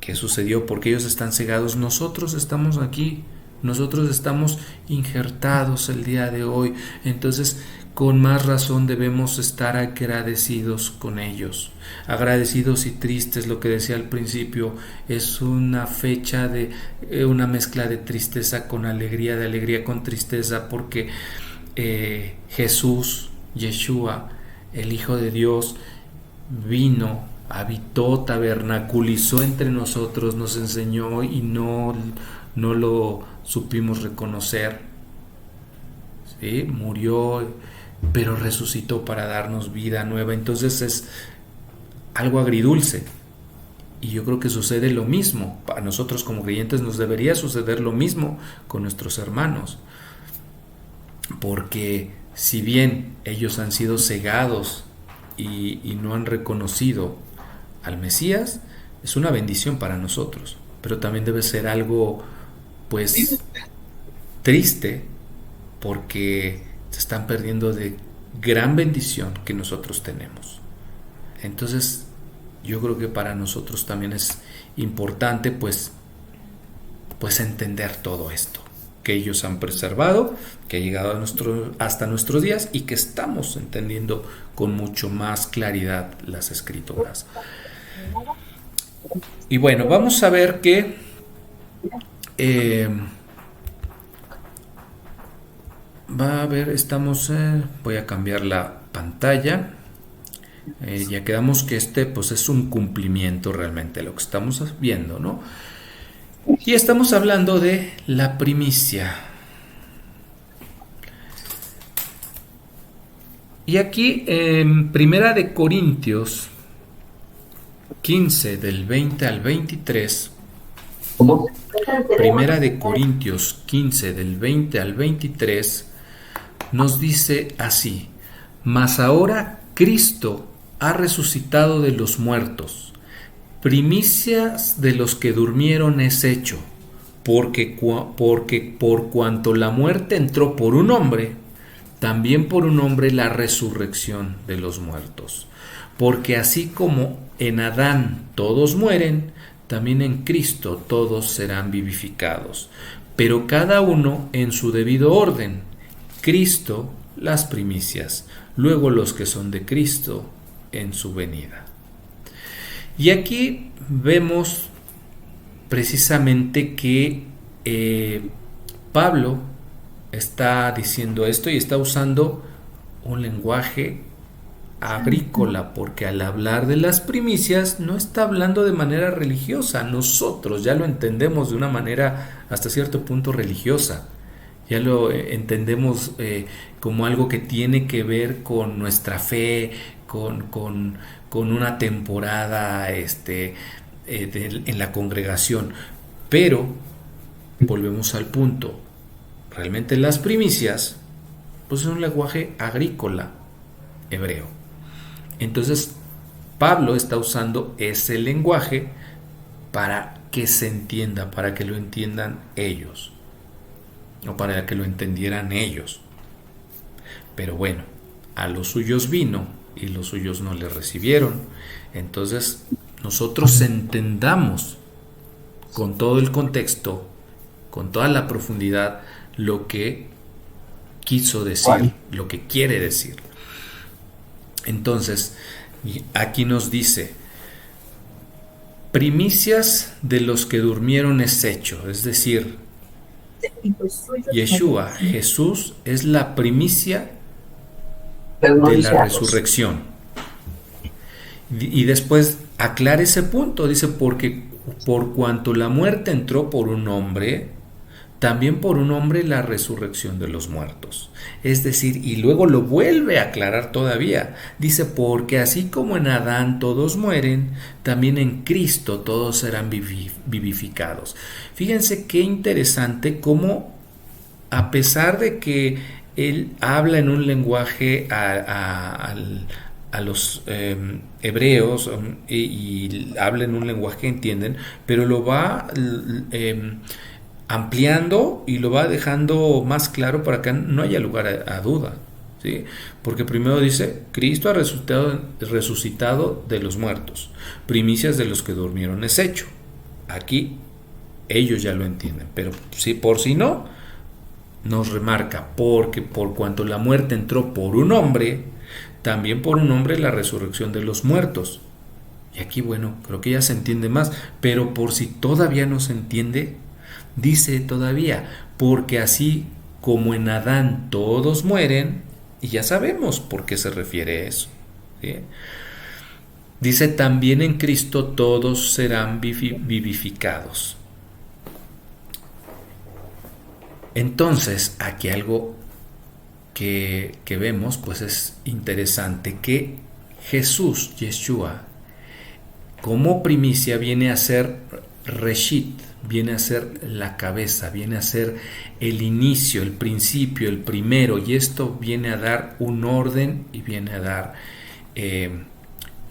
que sucedió, porque ellos están cegados, nosotros estamos aquí, nosotros estamos injertados el día de hoy. Entonces con más razón debemos estar agradecidos con ellos, agradecidos y tristes. Lo que decía al principio, es una fecha de una mezcla de tristeza con alegría, de alegría con tristeza, porque Jesús, Yeshua, el Hijo de Dios, vino, habitó, tabernaculizó entre nosotros, nos enseñó y no lo supimos reconocer, ¿sí? Murió, pero resucitó para darnos vida nueva. Entonces es algo agridulce, y yo creo que sucede lo mismo a nosotros como creyentes. Nos debería suceder lo mismo con nuestros hermanos, porque si bien ellos han sido cegados y no han reconocido al Mesías, es una bendición para nosotros, pero también debe ser algo pues triste, porque se están perdiendo de gran bendición que nosotros tenemos. Entonces yo creo que para nosotros también es importante pues entender todo esto que ellos han preservado, que ha llegado hasta nuestros días, y que estamos entendiendo con mucho más claridad las escrituras. Y bueno, vamos a ver que voy a cambiar la pantalla. Ya quedamos que pues es un cumplimiento realmente lo que estamos viendo, ¿no? Y estamos hablando de la primicia. Y aquí en Primera de Corintios 15 del 20 al 23. ¿Cómo? Primera de Corintios 15 del 20 al 23 nos dice así: mas ahora Cristo ha resucitado de los muertos, primicias de los que durmieron es hecho, porque por cuanto la muerte entró por un hombre, también por un hombre la resurrección de los muertos. Porque así como en Adán todos mueren, también en Cristo todos serán vivificados, pero cada uno en su debido orden. Cristo las primicias, luego los que son de Cristo en su venida. Y aquí vemos precisamente que Pablo está diciendo esto y está usando un lenguaje agrícola, porque al hablar de las primicias no está hablando de manera religiosa. Nosotros ya lo entendemos de una manera hasta cierto punto religiosa, ya lo entendemos como algo que tiene que ver con nuestra fe, con una temporada en la congregación. Pero volvemos al punto, realmente las primicias pues es un lenguaje agrícola hebreo. Entonces Pablo está usando ese lenguaje para que se entienda, para que lo entiendan ellos, o para que lo entendieran ellos. Pero bueno, a los suyos vino y los suyos no le recibieron. Entonces nosotros entendamos con todo el contexto, con toda la profundidad, lo que quiso decir, lo que quiere decir. Entonces, aquí nos dice, primicias de los que durmieron es hecho, es decir, Yeshua, Jesús, es la primicia de la resurrección. Y después aclara ese punto, dice, porque por cuanto la muerte entró por un hombre, también por un hombre la resurrección de los muertos. Es decir, y luego lo vuelve a aclarar todavía. Dice, porque así como en Adán todos mueren, también en Cristo todos serán vivificados. Fíjense qué interesante cómo, a pesar de que él habla en un lenguaje a los hebreos y habla en un lenguaje que entienden, pero lo va ampliando y lo va dejando más claro para que no haya lugar a duda, ¿sí? Porque primero dice, Cristo ha resucitado de los muertos, primicias de los que durmieron es hecho. Aquí ellos ya lo entienden, pero si por si no, nos remarca, porque por cuanto la muerte entró por un hombre, también por un hombre la resurrección de los muertos. Y aquí, bueno, creo que ya se entiende más, pero por si todavía no se entiende, dice todavía, porque así como en Adán todos mueren, y ya sabemos por qué se refiere eso, ¿sí? Dice, también en Cristo todos serán vivificados. Entonces, aquí algo que vemos, pues es interesante, que Jesús, Yeshua, como primicia viene a ser Reshit, viene a ser la cabeza, viene a ser el inicio, el principio, el primero, y esto viene a dar un orden y viene a dar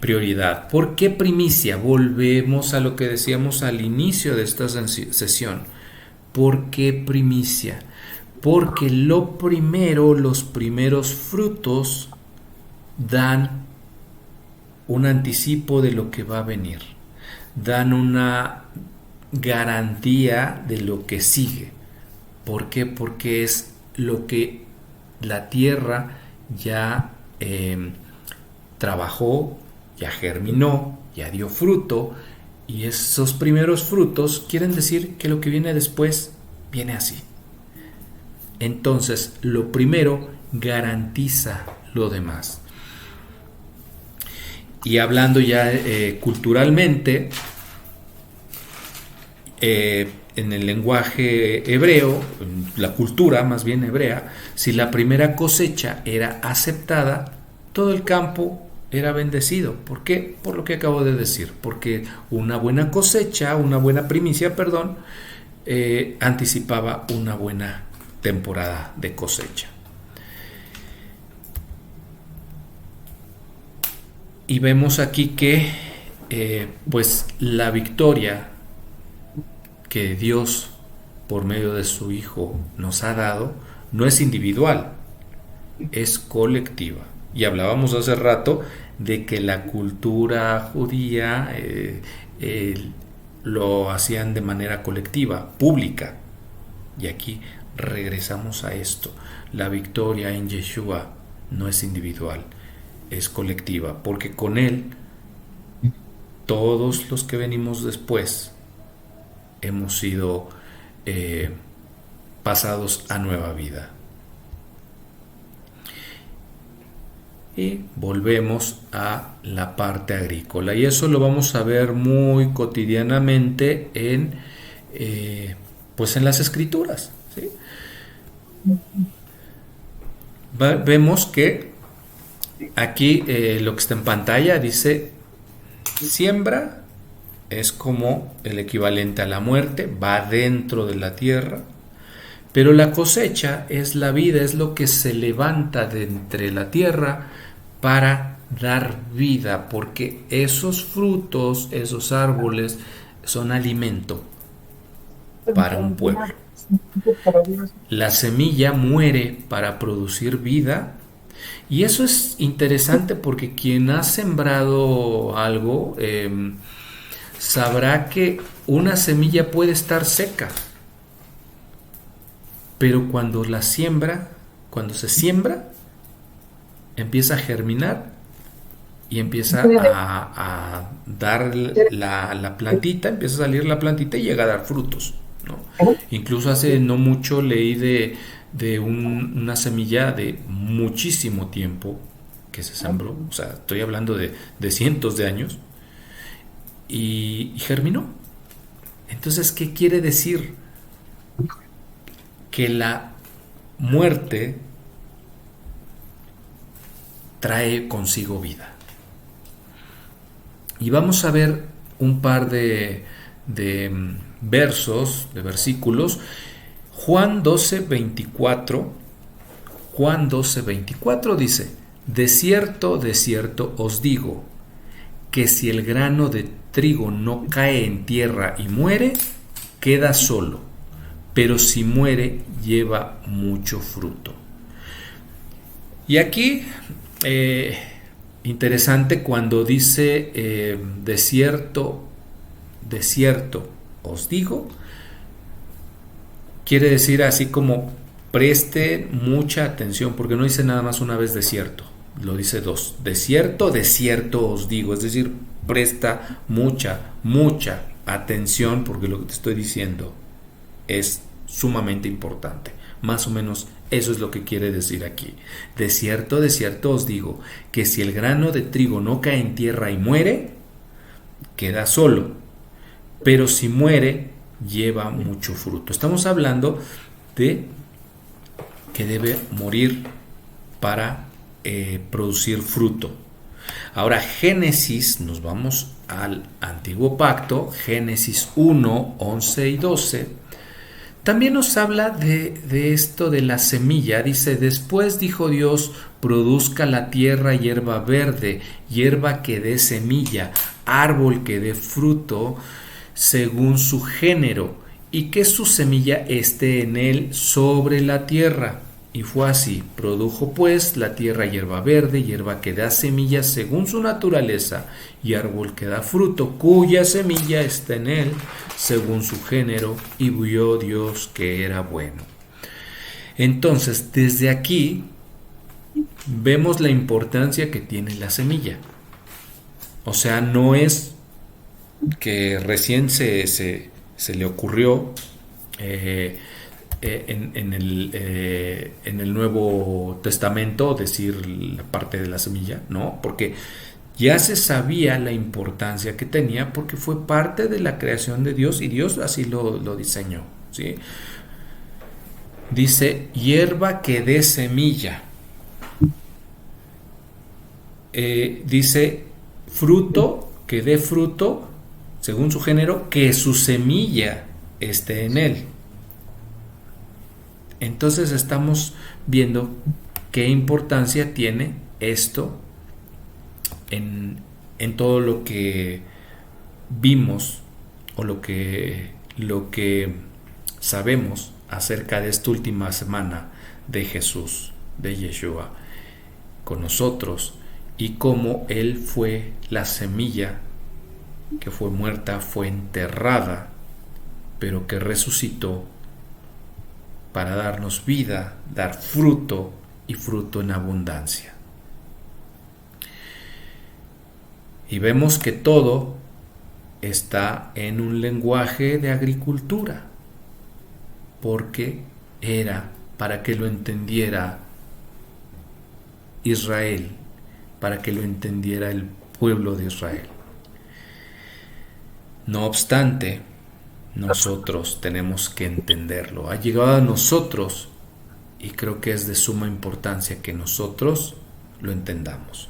prioridad. ¿Por qué primicia? Volvemos a lo que decíamos al inicio de esta sesión. ¿Por qué primicia? Porque lo primero, los primeros frutos dan un anticipo de lo que va a venir, dan una garantía de lo que sigue. ¿Por qué? Porque es lo que la tierra ya trabajó, ya germinó, ya dio fruto, y esos primeros frutos quieren decir que lo que viene después viene así. Entonces, lo primero garantiza lo demás. Y hablando ya culturalmente, en el lenguaje hebreo, la cultura más bien hebrea, si la primera cosecha era aceptada, todo el campo era bendecido. ¿Por qué? Por lo que acabo de decir, porque una buena cosecha, una buena primicia, anticipaba una buena temporada de cosecha. Y vemos aquí que pues la victoria que Dios por medio de su Hijo nos ha dado no es individual, es colectiva. Y hablábamos hace rato de que la cultura judía lo hacían de manera colectiva, pública. Y aquí regresamos a esto. La victoria en Yeshua no es individual, es colectiva, porque con Él todos los que venimos después hemos sido pasados a nueva vida. Y volvemos a la parte agrícola, y eso lo vamos a ver muy cotidianamente en pues en las escrituras, ¿sí? Vemos que aquí lo que está en pantalla dice: siembra es como el equivalente a la muerte, va dentro de la tierra, pero la cosecha es la vida, es lo que se levanta de entre la tierra para dar vida, porque esos frutos, esos árboles son alimento para un pueblo. La semilla muere para producir vida, y eso es interesante porque quien ha sembrado algo sabrá que una semilla puede estar seca, pero cuando se siembra, empieza a germinar y empieza a dar la plantita, empieza a salir la plantita y llega a dar frutos, ¿no? Incluso hace no mucho leí de una semilla de muchísimo tiempo que se sembró, o sea, estoy hablando de cientos de años, y germinó. Entonces, ¿qué quiere decir? Que la muerte trae consigo vida. Y vamos a ver un par de versos, de versículos. Juan 12:24. Juan 12:24 dice: de cierto, os digo, que si el grano de trigo no cae en tierra y muere, queda solo, pero si muere, lleva mucho fruto. Y aquí, interesante cuando dice de cierto os digo, quiere decir así como preste mucha atención, porque no dice nada más una vez de cierto, lo dice dos: de cierto os digo, es decir, presta mucha atención, porque lo que te estoy diciendo es sumamente importante. Más o menos eso es lo que quiere decir aquí. De cierto os digo, que si el grano de trigo no cae en tierra y muere, queda solo, pero si muere, lleva mucho fruto. Estamos hablando de que debe morir para producir fruto. Ahora, Génesis, nos vamos al Antiguo Pacto, Génesis 1, 11 y 12, también nos habla de esto de la semilla. Dice: después dijo Dios, produzca la tierra hierba verde, hierba que dé semilla, árbol que dé fruto según su género, y que su semilla esté en él sobre la tierra. Y fue así. Produjo pues la tierra hierba verde, hierba que da semilla según su naturaleza, y árbol que da fruto, cuya semilla está en él según su género, y vio Dios que era bueno. Entonces, desde aquí vemos la importancia que tiene la semilla. O sea, no es que recién se le ocurrió en el Nuevo Testamento decir la parte de la semilla, no, porque ya se sabía la importancia que tenía, porque fue parte de la creación de Dios y Dios así lo diseñó, ¿sí? Dice: hierba que dé semilla. Dice: fruto que dé fruto según su género, que su semilla esté en él. Entonces estamos viendo qué importancia tiene esto en todo lo que vimos o lo que sabemos acerca de esta última semana de Jesús. de Yeshua con nosotros y cómo Él fue la semilla que fue muerta, fue enterrada, pero que resucitó para darnos vida, dar fruto y fruto en abundancia. Y vemos que todo está en un lenguaje de agricultura, porque era para que lo entendiera Israel, para que lo entendiera el pueblo de Israel. No obstante, nosotros tenemos que entenderlo. Ha llegado a nosotros y creo que es de suma importancia que nosotros lo entendamos.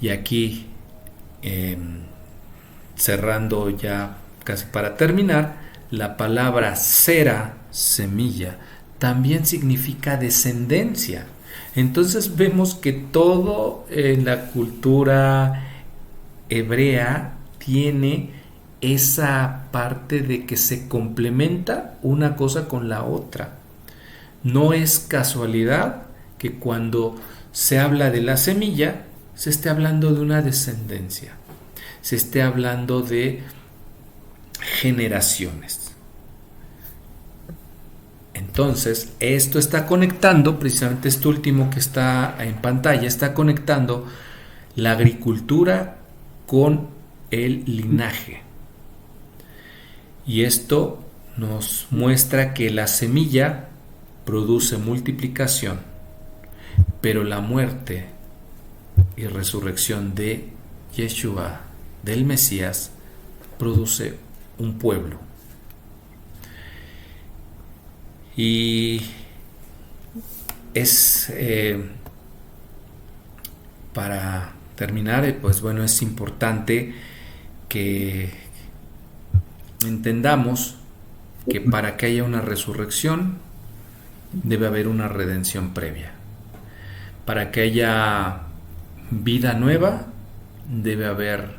Y aquí, cerrando ya casi para terminar, la palabra sera, semilla, también significa descendencia. Entonces vemos que todo en la cultura hebrea tiene esa parte de que se complementa una cosa con la otra. No es casualidad que cuando se habla de la semilla se esté hablando de una descendencia, se esté hablando de generaciones. Entonces, esto está conectando, precisamente este último que está en pantalla, está conectando la agricultura con el linaje. Y esto nos muestra que la semilla produce multiplicación, pero la muerte y resurrección de Yeshua, del Mesías, produce un pueblo. Y es para terminar, pues bueno, es importante que entendamos que para que haya una resurrección debe haber una redención previa. Para que haya vida nueva debe haber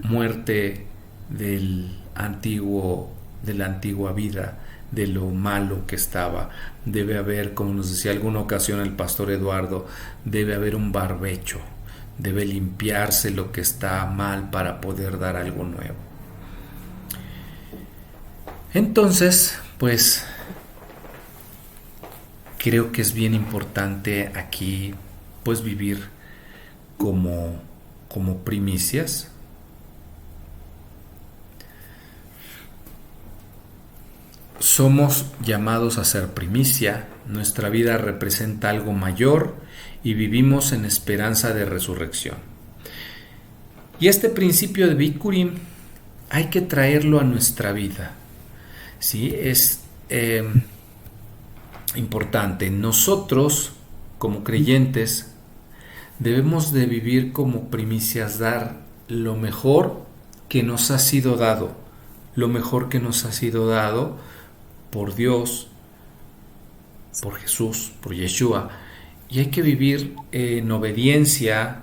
muerte de la antigua vida, de lo malo que estaba. Debe haber, como nos decía alguna ocasión el pastor Eduardo, debe haber un barbecho, debe limpiarse lo que está mal para poder dar algo nuevo. Entonces, pues creo que es bien importante aquí pues vivir como primicias. Somos llamados a ser primicia, nuestra vida representa algo mayor y vivimos en esperanza de resurrección. Y este principio de Bikurim hay que traerlo a nuestra vida. ¿Sí? Es importante. Nosotros, como creyentes, debemos de vivir como primicias, dar lo mejor que nos ha sido dado, lo mejor que nos ha sido dado por Dios, por Jesús, por Yeshua, y hay que vivir en obediencia,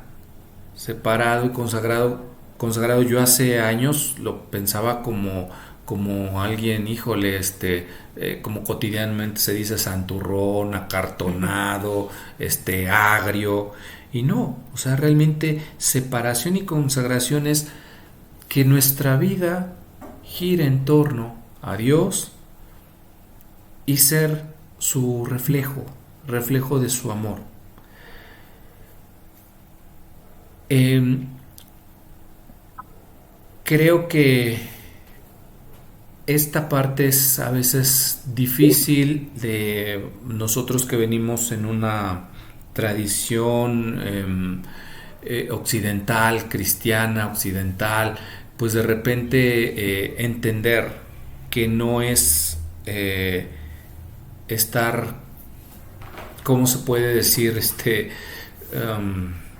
separado y consagrado. Yo hace años lo pensaba como alguien, híjole, como cotidianamente se dice, santurrón, acartonado, agrio, y no, o sea, realmente separación y consagración es que nuestra vida gire en torno a Dios y ser su reflejo de su amor. Creo que esta parte es a veces difícil de nosotros que venimos en una tradición occidental, cristiana, occidental, pues de repente entender que no es estar, ¿cómo se puede decir?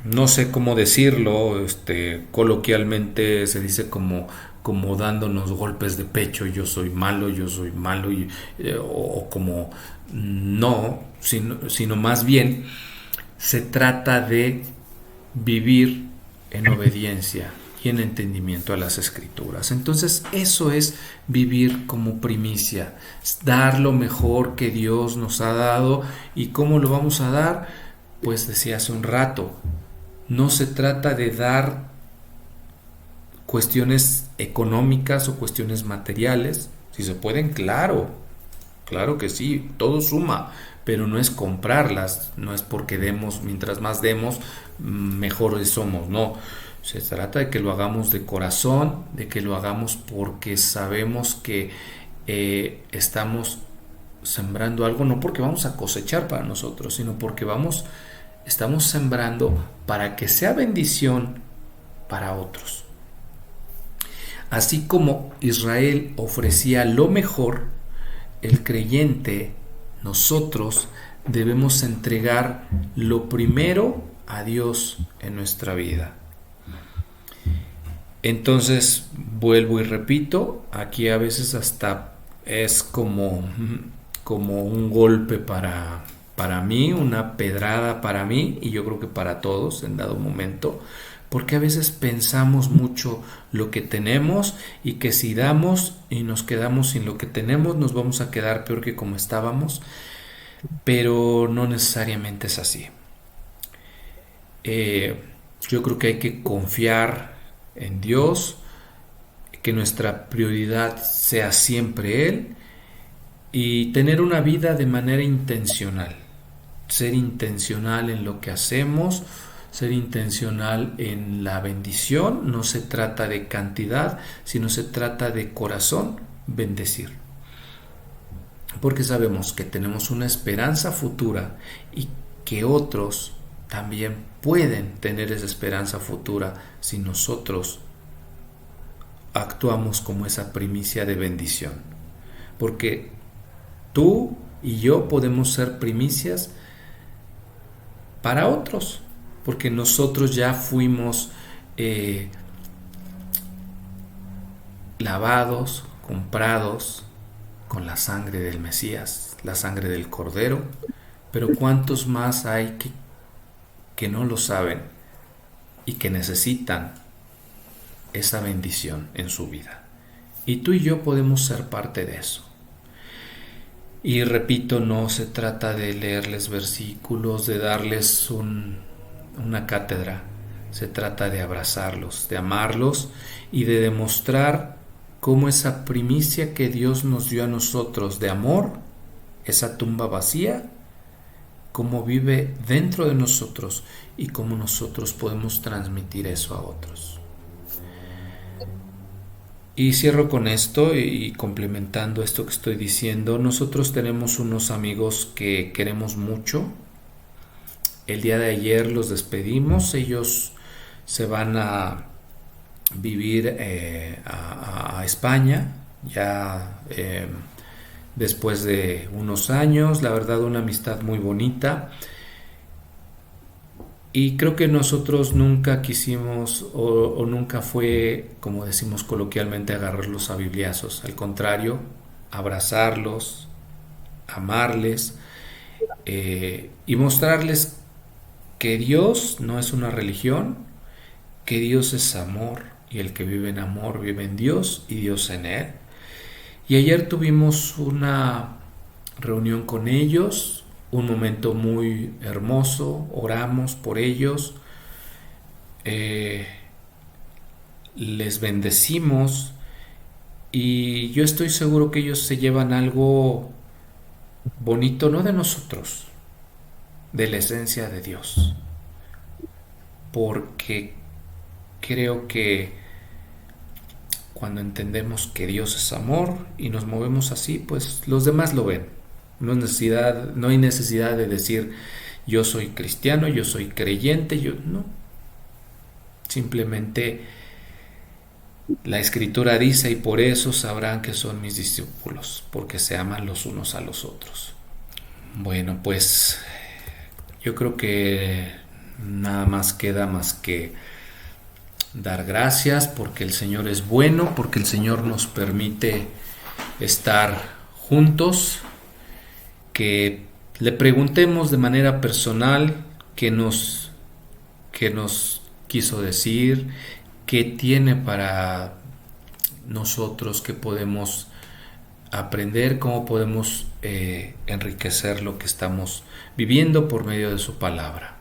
No sé cómo decirlo, coloquialmente se dice como dándonos golpes de pecho, yo soy malo, o como no, sino más bien se trata de vivir en obediencia, y en entendimiento a las Escrituras. Entonces eso es vivir como primicia, dar lo mejor que Dios nos ha dado. ¿Y cómo lo vamos a dar? Pues decía hace un rato, no se trata de dar cuestiones económicas o cuestiones materiales. Si se pueden, claro, claro que sí, todo suma, pero no es comprarlas, no es porque demos, mientras más demos, mejores somos, no. Se trata de que lo hagamos de corazón, de que lo hagamos porque sabemos que estamos sembrando algo, no porque vamos a cosechar para nosotros, sino porque estamos sembrando para que sea bendición para otros. Así como Israel ofrecía lo mejor, el creyente, nosotros debemos entregar lo primero a Dios en nuestra vida. Entonces, vuelvo y repito, aquí a veces hasta es como un golpe para mí, una pedrada para mí, y yo creo que para todos en dado momento, porque a veces pensamos mucho lo que tenemos y que si damos y nos quedamos sin lo que tenemos, nos vamos a quedar peor que como estábamos, pero no necesariamente es así. Yo creo que hay que confiar en Dios, que nuestra prioridad sea siempre Él y tener una vida de manera intencional, ser intencional en lo que hacemos, ser intencional en la bendición. No se trata de cantidad, sino se trata de corazón, bendecir. Porque sabemos que tenemos una esperanza futura y que otros también pueden tener esa esperanza futura si nosotros actuamos como esa primicia de bendición. Porque tú y yo podemos ser primicias para otros, porque nosotros ya fuimos lavados, comprados con la sangre del Mesías, la sangre del Cordero. Pero ¿cuántos más hay que no lo saben y que necesitan esa bendición en su vida? Y tú y yo podemos ser parte de eso. Y repito, no se trata de leerles versículos, de darles una cátedra. Se trata de abrazarlos, de amarlos y de demostrar cómo esa primicia que Dios nos dio a nosotros de amor, esa tumba vacía, cómo vive dentro de nosotros y cómo nosotros podemos transmitir eso a otros. Y cierro con esto y complementando esto que estoy diciendo. Nosotros tenemos unos amigos que queremos mucho. El día de ayer los despedimos. Ellos se van a vivir a España ya después de unos años. La verdad, una amistad muy bonita. Y creo que nosotros nunca quisimos o nunca fue, como decimos coloquialmente, agarrarlos a bibliazos. Al contrario, abrazarlos, amarles y mostrarles que Dios no es una religión, que Dios es amor y el que vive en amor vive en Dios y Dios en él. Y ayer tuvimos una reunión con ellos, un momento muy hermoso, oramos por ellos, les bendecimos y yo estoy seguro que ellos se llevan algo bonito, no de nosotros, de la esencia de Dios, porque creo que cuando entendemos que Dios es amor y nos movemos así, pues los demás lo ven. No hay necesidad de decir yo soy cristiano, yo soy creyente, no. Simplemente la Escritura dice, y por eso sabrán que son mis discípulos, porque se aman los unos a los otros. Bueno, pues yo creo que nada más queda más que dar gracias porque el Señor es bueno, porque el Señor nos permite estar juntos, que le preguntemos de manera personal qué nos quiso decir, qué tiene para nosotros, qué podemos aprender, cómo podemos enriquecer lo que estamos viviendo por medio de su palabra.